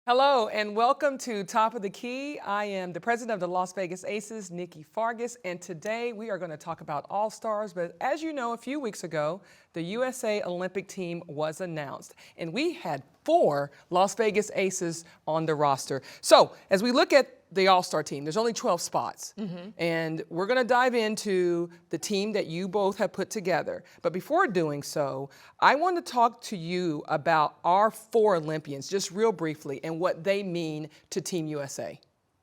Hello and welcome to Top of the Key. I am the president of the Las Vegas Aces, Nikki Fargas, and today we are going to talk about All-Stars. But as you know, a few weeks ago, the USA Olympic team was announced, and we had 4 Las Vegas Aces on the roster. So as we look at the All-Star team, there's only 12 spots, and we're going to dive into the team that you both have put together. But before doing so, I want to talk to you about our 4 Olympians, just real briefly, and what they mean to Team USA.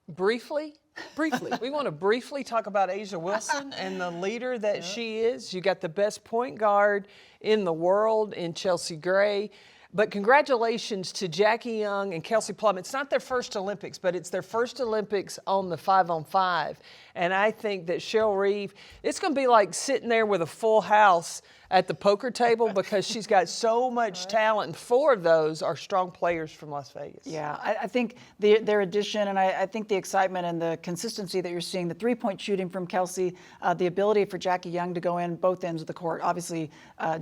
Briefly? Briefly. We want to briefly talk about A'ja Wilson and the leader that she is. You got the best point guard in the world in Chelsea Gray. But congratulations to Jackie Young and Kelsey Plum. It's not their first Olympics, but it's their first Olympics on the 5-on-5. And I think that Cheryl Reeve, it's going to be like sitting there with a full house at the poker table because she's got so much talent. And 4 of those are strong players from Las Vegas. Yeah, I think their addition, and I think the excitement and the consistency that you're seeing, the three-point shooting from Kelsey, the ability for Jackie Young to go in both ends of the court, obviously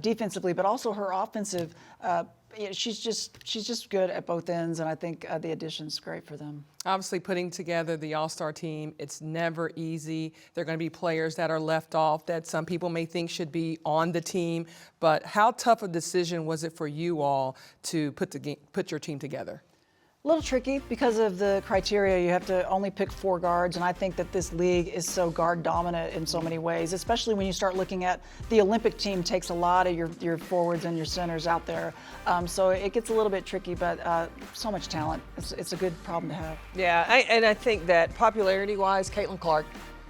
defensively, but also her offensive. She's just good at both ends, and I think the addition's great for them. Obviously, putting together the All-Star team, it's never easy. There are going to be players that are left off that some people may think should be on the team. But how tough a decision was it for you all to put your team together? A little tricky because of the criteria. You have to only pick 4 guards, and I think that this league is so guard dominant in so many ways, especially when you start looking at the Olympic team takes a lot of your forwards and your centers out there. So it gets a little bit tricky, but so much talent. It's a good problem to have. Yeah, and I think that popularity-wise, Caitlin Clark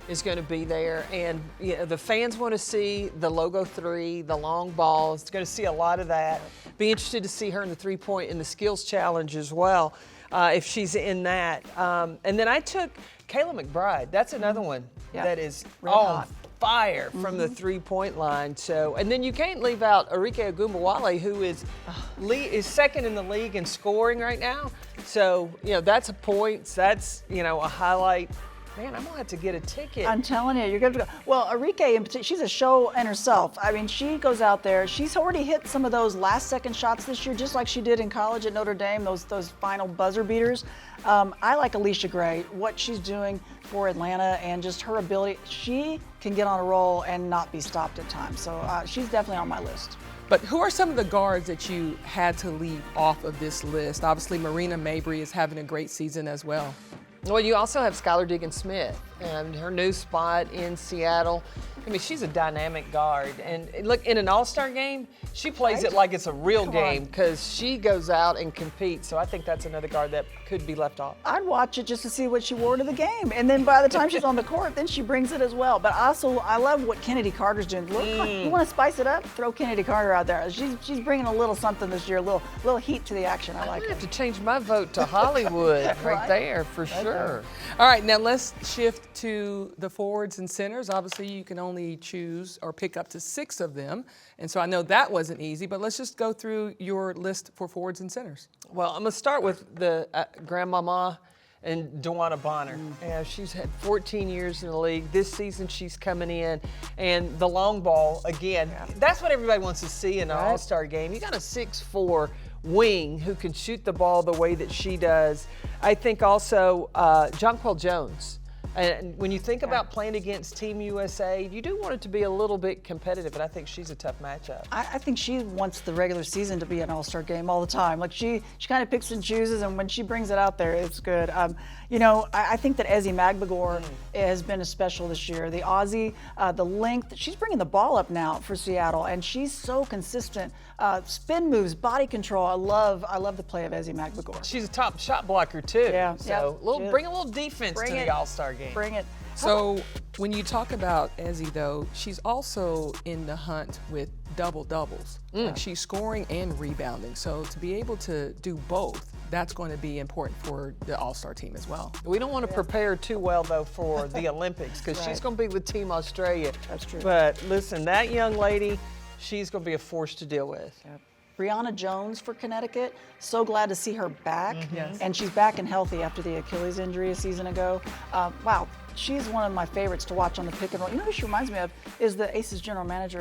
is going to be there, and the fans want to see the logo 3, the long ball. It's going to see a lot of that. Be interested to see her in the 3-point and the skills challenge as well, if she's in that. And then I took Kayla McBride. That's another one that is on fire from the 3-point line. So, and then you can't leave out Arike Ogunbowale, who is second in the league in scoring right now. So, that's a points. That's a highlight. Man, I'm going to have to get a ticket. I'm telling you, you're going to go. Well, Arike, in particular, she's a show in herself. I mean, she goes out there. She's already hit some of those last-second shots this year, just like she did in college at Notre Dame, those final buzzer beaters. I like Alicia Gray, what she's doing for Atlanta, and just her ability. She can get on a roll and not be stopped at times. So she's definitely on my list. But who are some of the guards that you had to leave off of this list? Obviously, Marina Mabry is having a great season as well. Well, you also have Skylar Diggins-Smith and her new spot in Seattle. I mean, she's a dynamic guard. And look, in an All-Star game, she plays it like it's a real game because she goes out and competes. So I think that's another guard that could be left off. I'd watch it just to see what she wore to the game. And then by the time she's on the court, then she brings it as well. But also, I love what Kennedy Carter's doing. Look, you want to spice it up? Throw Kennedy Carter out there. She's bringing a little something this year, a little heat to the action. I like it. I have to change my vote to Hollywood right there for sure. All right, now let's shift to the forwards and centers. Obviously, you can only choose or pick up to 6 of them. And so I know that wasn't easy, but let's just go through your list for forwards and centers. Well, I'm going to start with the grandmama and Dewana Bonner. Yeah, she's had 14 years in the league. This season she's coming in. And the long ball, again, that's what everybody wants to see in an All-Star game. You got a 6'4" wing who can shoot the ball the way that she does. I think also Jonquel Jones. And when you think about playing against Team USA, you do want it to be a little bit competitive, and I think she's a tough matchup. I think she wants the regular season to be an All-Star game all the time. Like she kind of picks and chooses, and when she brings it out there, it's good. I think that Ezi Magbegor has been special this year. The Aussie, the length, she's bringing the ball up now for Seattle, and she's so consistent. Spin moves, body control. I love the play of Ezi Magbegor. She's a top shot blocker too. Yeah. So bring a little defense to the All-Star game. Bring it. So when you talk about Ezi, though, she's also in the hunt with double-doubles. Like she's scoring and rebounding. So to be able to do both, that's going to be important for the All-Star team as well. We don't want to prepare too well, though, for the Olympics because she's going to be with Team Australia. That's true. But listen, that young lady, she's going to be a force to deal with. Yep. Brianna Jones for Connecticut, so glad to see her back. And she's back and healthy after the Achilles injury a season ago. Wow, she's one of my favorites to watch on the pick and roll. You know who she reminds me of is the Aces general manager,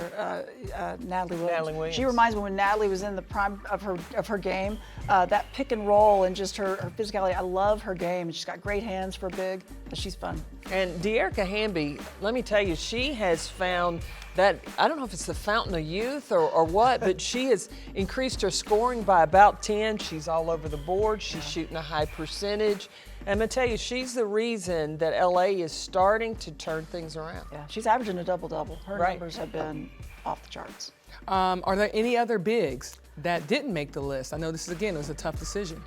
Natalie Williams. Natalie Williams. She reminds me when Natalie was in the prime of her game, that pick and roll and just her physicality. I love her game. She's got great hands for big. She's fun. And De'Erica Hamby, let me tell you, she has found that, I don't know if it's the fountain of youth or what, but she has increased her scoring by about 10. She's all over the board. She's shooting a high percentage. And I'm going to tell you, she's the reason that LA is starting to turn things around. Yeah, she's averaging a double-double. Her Right. numbers have been off the charts. Are there any other bigs that didn't make the list? I know this is, again, it was a tough decision.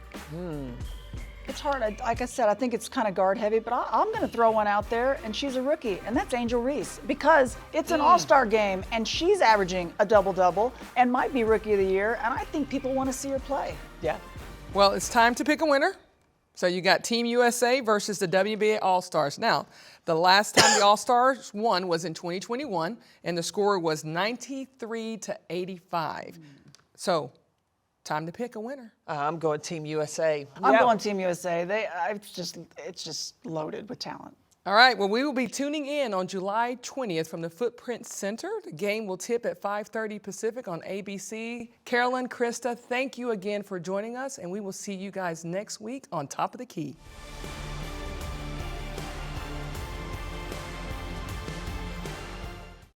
It's hard. Like I said, I think it's kind of guard heavy, but I'm going to throw one out there, and she's a rookie, and that's Angel Reese, because it's an all-star game, and she's averaging a double-double and might be rookie of the year, and I think people want to see her play. Yeah. Well, it's time to pick a winner. So you got Team USA versus the WNBA All-Stars. Now, the last time the All-Stars won was in 2021, and the score was 93-85. So, time to pick a winner. I'm going Team USA. I'm Yeah. going Team USA. It's just loaded with talent. All right, well, we will be tuning in on July 20th from the Footprint Center. The game will tip at 5:30 Pacific on ABC. Carolyn, Krista, thank you again for joining us, and we will see you guys next week on Top of the Key.